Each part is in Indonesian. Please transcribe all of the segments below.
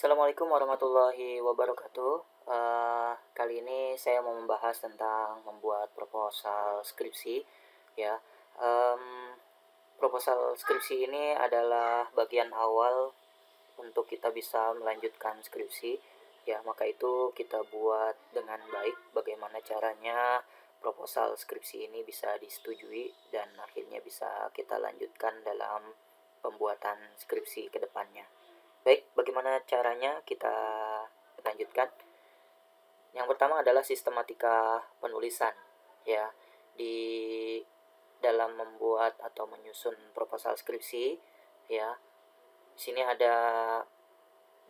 Assalamualaikum warahmatullahi wabarakatuh. Kali ini saya mau membahas tentang membuat proposal skripsi. Ya, Em, proposal skripsi ini adalah bagian awal untuk kita bisa melanjutkan skripsi. Ya, maka itu kita buat dengan baik. Bagaimana caranya proposal skripsi ini bisa disetujui dan akhirnya bisa kita lanjutkan dalam pembuatan skripsi ke depannya. Baik, bagaimana caranya kita lanjutkan? Yang pertama adalah sistematika penulisan. Ya, di dalam membuat atau menyusun proposal skripsi, ya, sini ada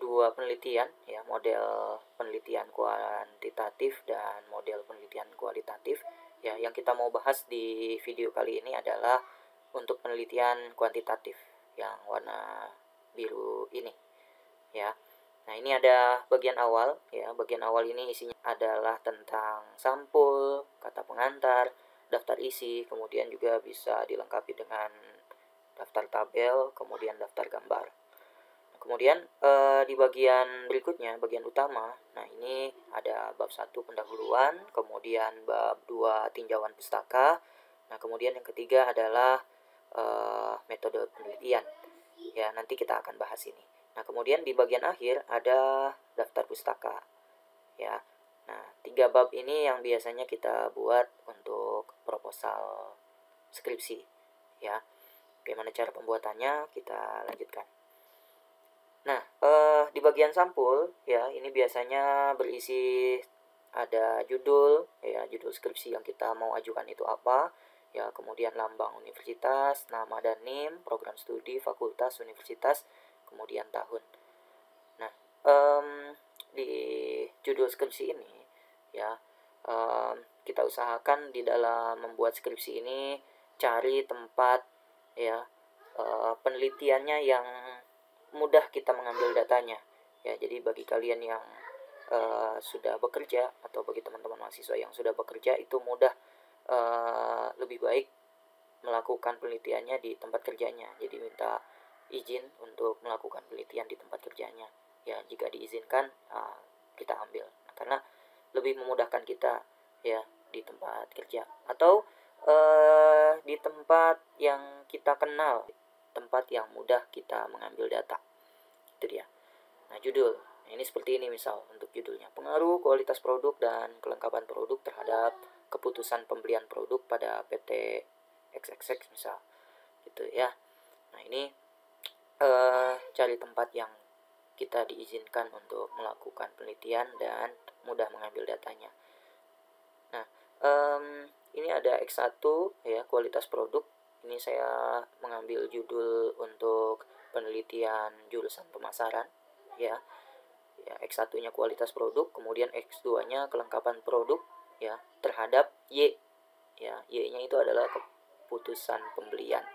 dua penelitian, ya, model penelitian kuantitatif dan model penelitian kualitatif. Ya, yang kita mau bahas di video kali ini adalah untuk penelitian kuantitatif yang warna biru ini, ya. Nah, ini ada bagian awal, ya. Bagian awal ini isinya adalah tentang sampul, kata pengantar, daftar isi, kemudian juga bisa dilengkapi dengan daftar tabel, kemudian daftar gambar. Kemudian di bagian berikutnya, bagian utama, nah ini ada bab 1 pendahuluan, kemudian bab 2 tinjauan pustaka. Nah, kemudian yang ketiga adalah metode penelitian. Ya, nanti kita akan bahas ini. Nah, kemudian di bagian akhir ada daftar pustaka. Ya. Nah, 3 bab ini yang biasanya kita buat untuk proposal skripsi. Ya. Bagaimana cara pembuatannya? Kita lanjutkan. Nah, di bagian sampul, ya, ini biasanya berisi ada judul, ya, judul skripsi yang kita mau ajukan itu apa, ya, kemudian lambang universitas, nama dan NIM, program studi, fakultas, universitas, kemudian tahun. Nah, di judul skripsi ini, ya, kita usahakan di dalam membuat skripsi ini cari tempat, ya, penelitiannya yang mudah kita mengambil datanya. Ya, jadi bagi kalian yang sudah bekerja atau bagi teman-teman mahasiswa yang sudah bekerja, itu mudah, lebih baik melakukan penelitiannya di tempat kerjanya. Jadi minta izin untuk melakukan penelitian di tempat kerjanya. Ya, jika diizinkan, kita ambil. Nah, karena lebih memudahkan kita, ya, di tempat kerja atau di tempat yang kita kenal, tempat yang mudah kita mengambil data. Itu dia. Nah, judul. Nah, ini seperti ini misal untuk judulnya. Pengaruh kualitas produk dan kelengkapan produk terhadap keputusan pembelian produk pada PT XXX misal. Gitu ya. Nah, ini cari tempat yang kita diizinkan untuk melakukan penelitian dan mudah mengambil datanya. Nah, ini ada X1, ya, kualitas produk. Ini saya mengambil judul untuk penelitian jurusan pemasaran, ya. Ya, X1-nya kualitas produk, kemudian X2-nya kelengkapan produk, ya, terhadap Y. Ya, Y-nya itu adalah keputusan pembelian.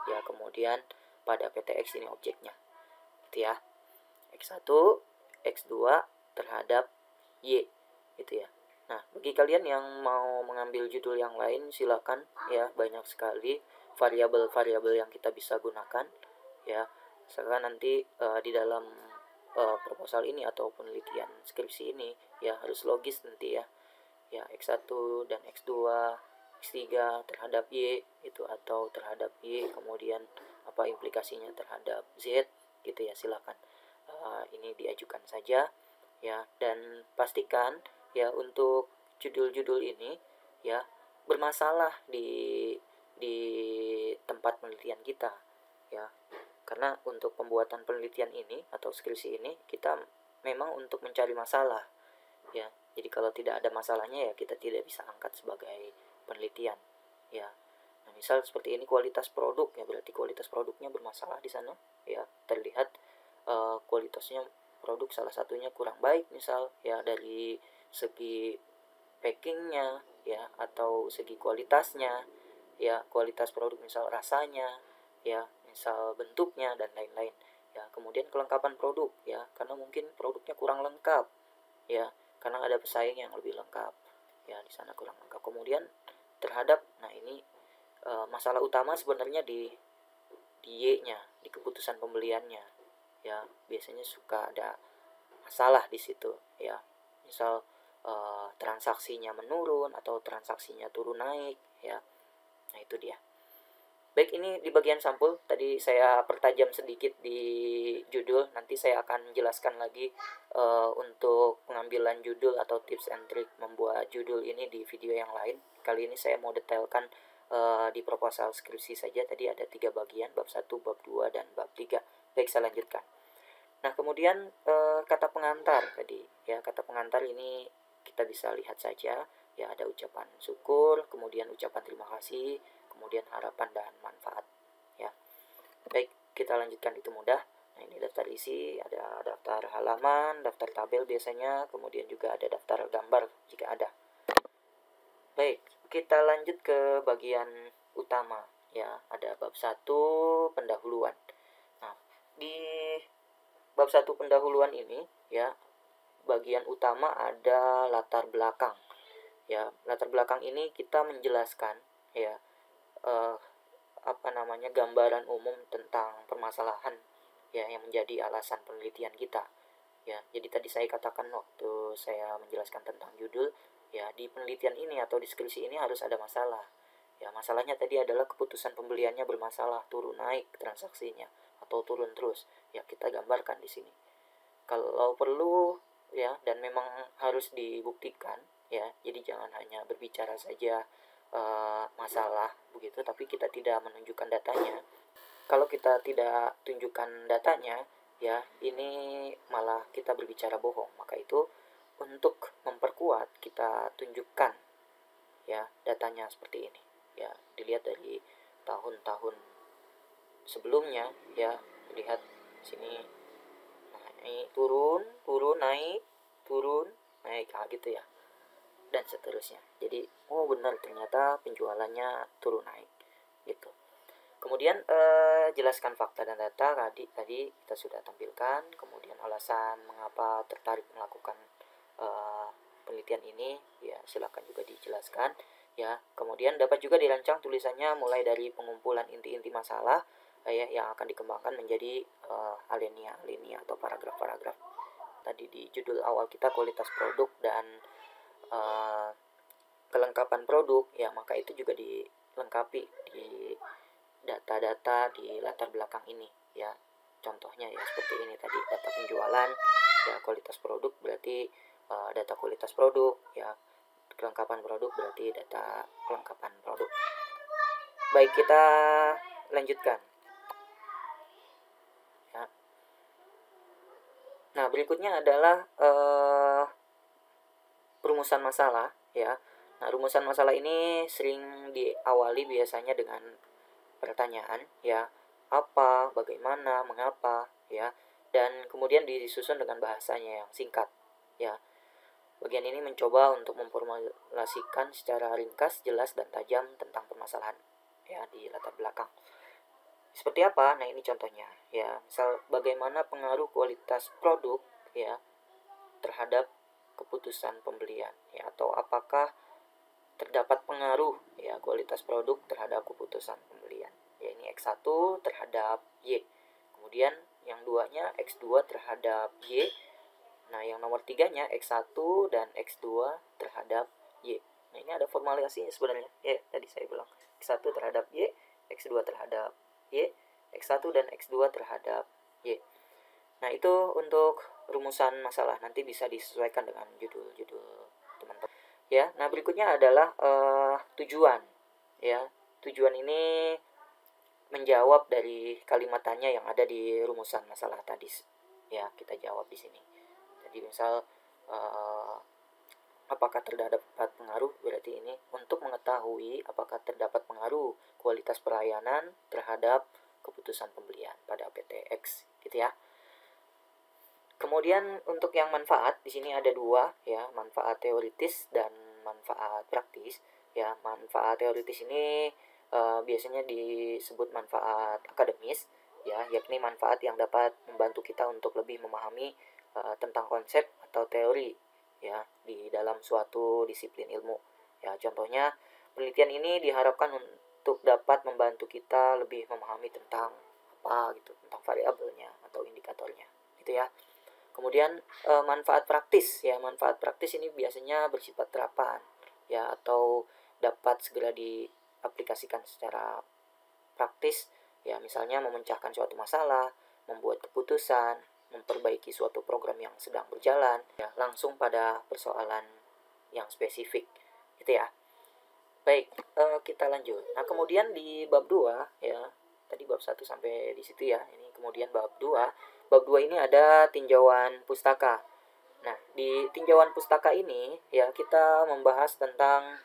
Ya, kemudian pada PTX ini objeknya. Gitu ya. X1, X2 terhadap Y. Gitu ya. Nah, bagi kalian yang mau mengambil judul yang lain, silakan, ya, banyak sekali variabel-variabel yang kita bisa gunakan, ya. Sekarang nanti di dalam proposal ini atau penelitian skripsi ini, ya, harus logis nanti, ya. Ya, X1 dan X2, X3 terhadap Y itu atau terhadap Y, kemudian apa implikasinya terhadap Z, gitu ya. Silakan ini diajukan saja, ya, dan pastikan, ya, untuk judul-judul ini, ya, bermasalah di tempat penelitian kita, ya. Karena untuk pembuatan penelitian ini atau skripsi ini kita memang untuk mencari masalah, ya. Jadi kalau tidak ada masalahnya, ya, kita tidak bisa angkat sebagai penelitian, ya. Nah, misal seperti ini kualitas produk, ya, berarti kualitas produknya bermasalah di sana, ya. Terlihat kualitasnya produk salah satunya kurang baik misal, ya, dari segi packingnya, ya, atau segi kualitasnya, ya, kualitas produk misal rasanya, ya, misal bentuknya dan lain-lain, ya. Kemudian kelengkapan produk, ya, karena mungkin produknya kurang lengkap, ya, karena ada pesaing yang lebih lengkap, ya, di sana kurang lengkap. Kemudian terhadap, nah ini masalah utama sebenarnya di Y-nya, di keputusan pembeliannya, ya. Biasanya suka ada masalah di situ ya. Misal transaksinya menurun atau transaksinya turun naik ya. Nah, itu dia. Baik, ini di bagian sampul tadi saya pertajam sedikit di judul. Nanti saya akan jelaskan lagi untuk pengambilan judul atau tips and trick membuat judul ini di video yang lain. Kali ini saya mau detailkan di proposal skripsi saja. Tadi ada 3 bagian, bab 1, bab 2, dan bab 3. Baik, saya lanjutkan. Nah, kemudian kata pengantar tadi ya. Kata pengantar ini kita bisa lihat saja ya, ada ucapan syukur, kemudian ucapan terima kasih, kemudian harapan dan manfaat ya. Baik, kita lanjutkan, itu mudah. Nah, ini daftar isi, ada daftar halaman, daftar tabel biasanya, kemudian juga ada daftar gambar jika ada. Baik, kita lanjut ke bagian utama ya. Ada bab 1 pendahuluan. Nah, di bab 1 pendahuluan ini ya, bagian utama ada latar belakang ya. Latar belakang ini kita menjelaskan ya gambaran umum tentang permasalahan ya yang menjadi alasan penelitian kita ya. Jadi tadi saya katakan waktu saya menjelaskan tentang judul ya, di penelitian ini atau diskusi ini harus ada masalah ya. Masalahnya tadi adalah keputusan pembeliannya bermasalah, turun naik transaksinya atau turun terus ya, kita gambarkan di sini. Kalau perlu ya, dan memang harus dibuktikan ya, jadi jangan hanya berbicara saja masalah begitu tapi kita tidak menunjukkan datanya. Kalau kita tidak tunjukkan datanya ya, ini malah kita berbicara bohong. Maka itu untuk memperkuat kita tunjukkan ya datanya seperti ini ya. Dilihat dari tahun-tahun sebelumnya ya, lihat sini. Nah, ini turun naik, turun naik gitu ya, dan seterusnya. Jadi benar, ternyata penjualannya turun naik gitu. Kemudian jelaskan fakta dan data tadi kita sudah tampilkan. Kemudian alasan mengapa tertarik melakukan penelitian ini ya, silakan juga dijelaskan ya. Kemudian dapat juga dirancang tulisannya mulai dari pengumpulan inti-inti masalah ya, yang akan dikembangkan menjadi alinea atau paragraf-paragraf. Tadi di judul awal kita kualitas produk dan kelengkapan produk ya, maka itu juga dilengkapi di data-data di latar belakang ini ya. Contohnya ya seperti ini tadi, data penjualan ya, kualitas produk berarti data kualitas produk ya, kelengkapan produk berarti data kelengkapan produk. Baik, kita lanjutkan ya. Nah, berikutnya adalah rumusan masalah ya. Nah, rumusan masalah ini sering diawali biasanya dengan pertanyaan ya, apa, bagaimana, mengapa ya, dan kemudian disusun dengan bahasanya yang singkat ya. Bagian ini mencoba untuk memformulasikan secara ringkas, jelas, dan tajam tentang permasalahan ya di latar belakang. Seperti apa? Nah, ini contohnya ya. Misal bagaimana pengaruh kualitas produk ya terhadap keputusan pembelian ya, atau apakah terdapat pengaruh ya kualitas produk terhadap keputusan pembelian ya. Ini X1 terhadap Y, kemudian yang duanya X2 terhadap Y. Nah, yang nomor 3-nya X1 dan X2 terhadap Y. Nah, ini ada formulasinya sebenarnya ya, tadi saya bilang X1 terhadap Y, X2 terhadap Y, X1 dan X2 terhadap Y. Nah, itu untuk rumusan masalah, nanti bisa disesuaikan dengan judul-judul teman-teman ya. Nah, berikutnya adalah tujuan ya. Tujuan ini menjawab dari kalimat tanya yang ada di rumusan masalah tadi ya, kita jawab di sini. Jadi misal apakah terdapat pengaruh, berarti ini untuk mengetahui apakah terdapat pengaruh kualitas pelayanan terhadap keputusan pembelian pada PTX gitu ya. Kemudian untuk yang manfaat di sini ada 2 ya, manfaat teoritis dan manfaat praktis ya. Manfaat teoritis ini biasanya disebut manfaat akademis ya, yakni manfaat yang dapat membantu kita untuk lebih memahami tentang konsep atau teori ya di dalam suatu disiplin ilmu ya. Contohnya, penelitian ini diharapkan untuk dapat membantu kita lebih memahami tentang apa gitu, tentang variabelnya atau indikatornya gitu ya. Kemudian manfaat praktis ya, manfaat praktis ini biasanya bersifat terapan ya, atau dapat segera diaplikasikan secara praktis ya, misalnya memecahkan suatu masalah, membuat keputusan, memperbaiki suatu program yang sedang berjalan ya, langsung pada persoalan yang spesifik gitu ya. Baik, kita lanjut. Nah, kemudian di bab 2 ya, tadi bab 1 sampai di situ ya. Ini kemudian bab 2. Bab 2 ini ada tinjauan pustaka. Nah, di tinjauan pustaka ini ya kita membahas tentang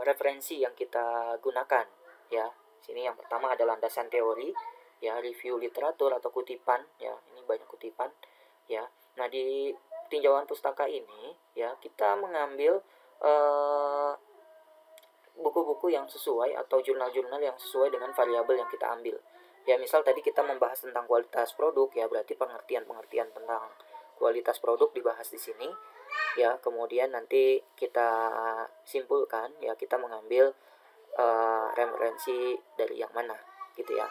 referensi yang kita gunakan ya. Sini yang pertama ada landasan teori ya, review literatur atau kutipan ya. Ini banyak kutipan ya. Nah, di tinjauan pustaka ini ya kita mengambil buku-buku yang sesuai atau jurnal-jurnal yang sesuai dengan variabel yang kita ambil. Ya, misal tadi kita membahas tentang kualitas produk ya, berarti pengertian-pengertian tentang kualitas produk dibahas di sini. Ya, kemudian nanti kita simpulkan ya, kita mengambil referensi dari yang mana gitu ya.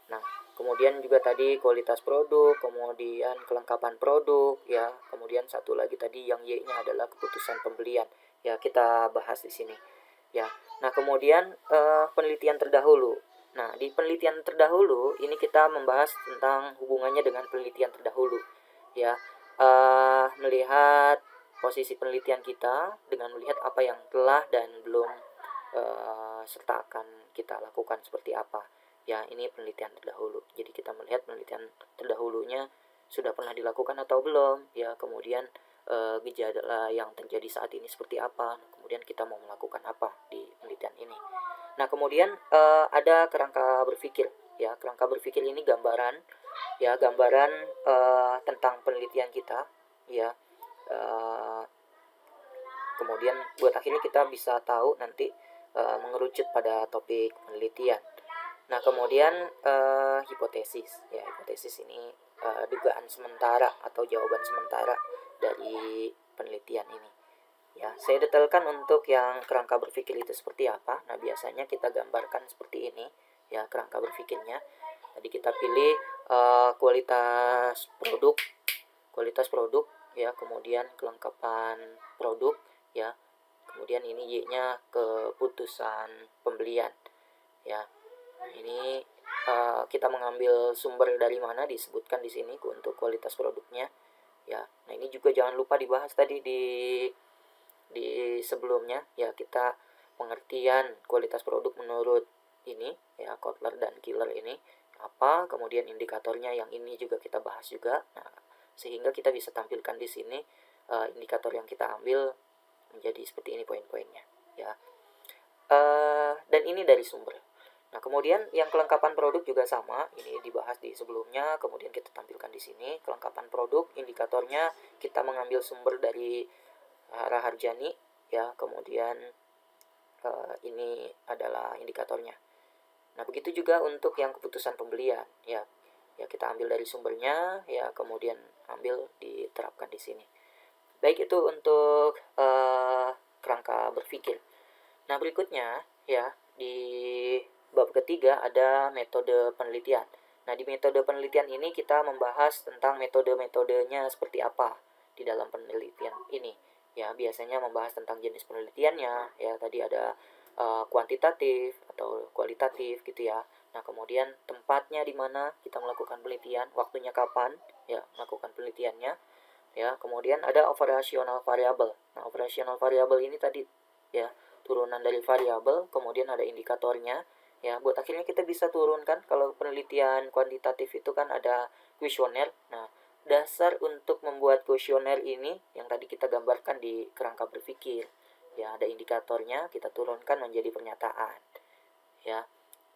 Nah, kemudian juga tadi kualitas produk, kemudian kelengkapan produk ya, kemudian satu lagi tadi yang Y-nya adalah keputusan pembelian. Ya, kita bahas di sini. Ya. Nah, kemudian penelitian terdahulu. Nah, di penelitian terdahulu ini kita membahas tentang hubungannya dengan penelitian terdahulu. Ya. Melihat posisi penelitian kita dengan melihat apa yang telah dan belum serta akan kita lakukan seperti apa. Ya, ini penelitian terdahulu. Jadi kita melihat penelitian terdahulunya sudah pernah dilakukan atau belum. Ya, kemudian gejala yang terjadi saat ini seperti apa, kemudian kita mau melakukan apa di penelitian ini. Nah, kemudian ada kerangka berpikir ya. Kerangka berpikir ini gambaran ya, gambaran tentang penelitian kita ya. Kemudian buat akhirnya kita bisa tahu nanti mengerucut pada topik penelitian. Nah, kemudian hipotesis ya, hipotesis ini dugaan sementara atau jawaban sementara dari penelitian ini. Ya, saya detailkan untuk yang kerangka berpikir itu seperti apa. Nah, biasanya kita gambarkan seperti ini ya kerangka berpikirnya. Tadi kita pilih kualitas produk ya, kemudian kelengkapan produk ya. Kemudian ini Y-nya keputusan pembelian ya. Ini kita mengambil sumber dari mana disebutkan di sini untuk kualitas produknya ya. Nah, ini juga jangan lupa dibahas tadi di sebelumnya ya, kita pengertian kualitas produk menurut ini ya, Kotler dan Killer ini apa, kemudian indikatornya yang ini juga kita bahas juga. Nah, sehingga kita bisa tampilkan di sini indikator yang kita ambil menjadi seperti ini poin-poinnya ya. Dan ini dari sumber. Nah, kemudian yang kelengkapan produk juga sama, ini dibahas di sebelumnya, kemudian kita tampilkan di sini kelengkapan produk, indikatornya kita mengambil sumber dari Raharjani ya, kemudian ini adalah indikatornya. Nah, begitu juga untuk yang keputusan pembelian ya. Ya, kita ambil dari sumbernya ya, kemudian ambil diterapkan di sini. Baik, itu untuk kerangka berpikir. Nah, berikutnya ya, di bab ketiga ada metode penelitian. Nah, di metode penelitian ini kita membahas tentang metode-metodenya seperti apa di dalam penelitian ini. Ya, biasanya membahas tentang jenis penelitiannya. Ya, tadi ada kuantitatif atau kualitatif gitu ya. Nah, kemudian tempatnya di mana kita melakukan penelitian, waktunya kapan ya melakukan penelitiannya. Ya, kemudian ada operational variable. Nah, operational variable ini tadi ya, turunan dari variabel, kemudian ada indikatornya ya, buat akhirnya kita bisa turunkan. Kalau penelitian kuantitatif itu kan ada kuesioner. Nah, dasar untuk membuat kuesioner ini yang tadi kita gambarkan di kerangka berpikir ya, ada indikatornya, kita turunkan menjadi pernyataan ya.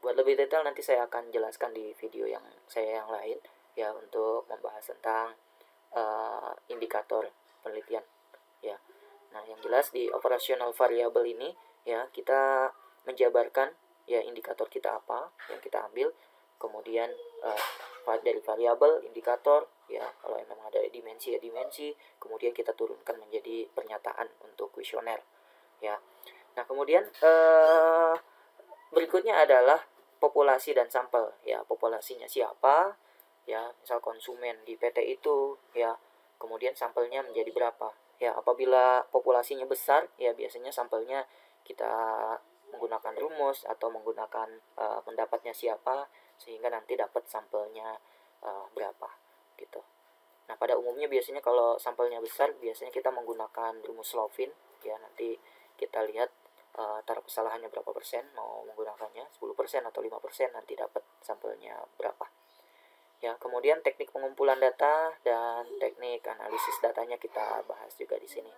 Buat lebih detail nanti saya akan jelaskan di video yang saya yang lain ya, untuk membahas tentang indikator penelitian ya. Nah, yang jelas di operational variable ini ya, kita menjabarkan ya indikator kita apa yang kita ambil, kemudian dari variabel indikator ya, kalau memang ada dimensi ya dimensi, kemudian kita turunkan menjadi pernyataan untuk kuesioner ya. Nah, kemudian berikutnya adalah populasi dan sampel ya. Populasinya siapa, ya, misal konsumen di PT itu, ya, kemudian sampelnya menjadi berapa. Ya, apabila populasinya besar, ya biasanya sampelnya kita menggunakan rumus atau menggunakan pendapatnya siapa, sehingga nanti dapat sampelnya berapa gitu. Nah, pada umumnya biasanya kalau sampelnya besar, biasanya kita menggunakan rumus Slovin, ya, nanti kita lihat taraf kesalahannya berapa persen, mau menggunakannya 10% atau 5%, nanti dapat sampelnya berapa. Ya, kemudian teknik pengumpulan data dan teknik analisis datanya kita bahas juga di sini.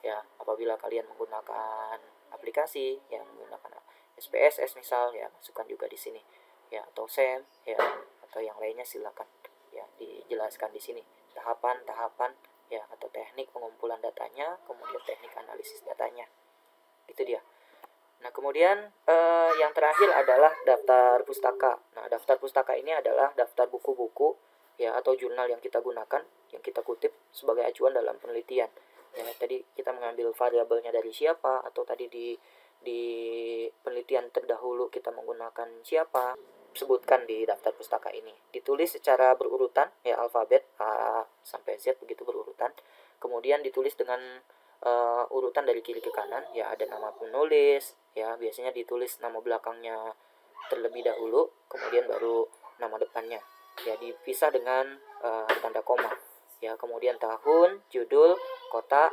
Ya, apabila kalian menggunakan aplikasi yang menggunakan SPSS misal, ya masukkan juga di sini. Ya, atau SEM, ya, atau yang lainnya silakan. Ya, dijelaskan di sini tahapan-tahapan, ya, atau teknik pengumpulan datanya, kemudian teknik analisis datanya. Itu dia. Nah, kemudian yang terakhir adalah daftar pustaka. Nah, daftar pustaka ini adalah daftar buku-buku, ya, atau jurnal yang kita gunakan, yang kita kutip sebagai acuan dalam penelitian. Ya, tadi kita mengambil variabelnya dari siapa, atau tadi di penelitian terdahulu kita menggunakan siapa, sebutkan di daftar pustaka ini. Ditulis secara berurutan, ya, alfabet A sampai Z begitu berurutan. Kemudian ditulis dengan urutan dari kiri ke kanan, ya, ada nama penulis, ya, biasanya ditulis nama belakangnya terlebih dahulu, kemudian baru nama depannya, ya, dipisah dengan tanda koma, ya, kemudian tahun, judul, kota,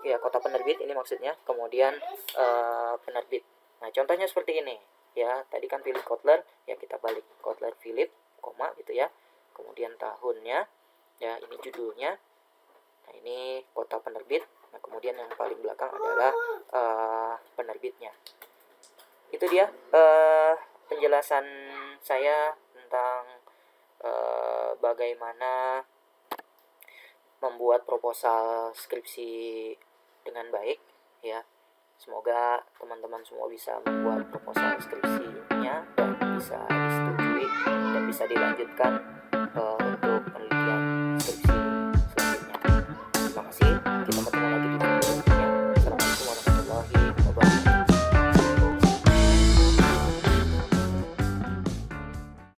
ya, kota penerbit ini maksudnya, kemudian penerbit. Nah, contohnya seperti ini, ya, tadi kan Philip Kotler, ya, kita balik Kotler Philip, koma gitu ya, kemudian tahunnya, ya, ini judulnya. Nah, ini kota penerbit. Nah, kemudian yang paling belakang adalah penerbitnya. Itu dia penjelasan saya tentang bagaimana membuat proposal skripsi dengan baik, ya. Semoga teman-teman semua bisa membuat proposal skripsinya dan bisa disetujui dan bisa dilanjutkan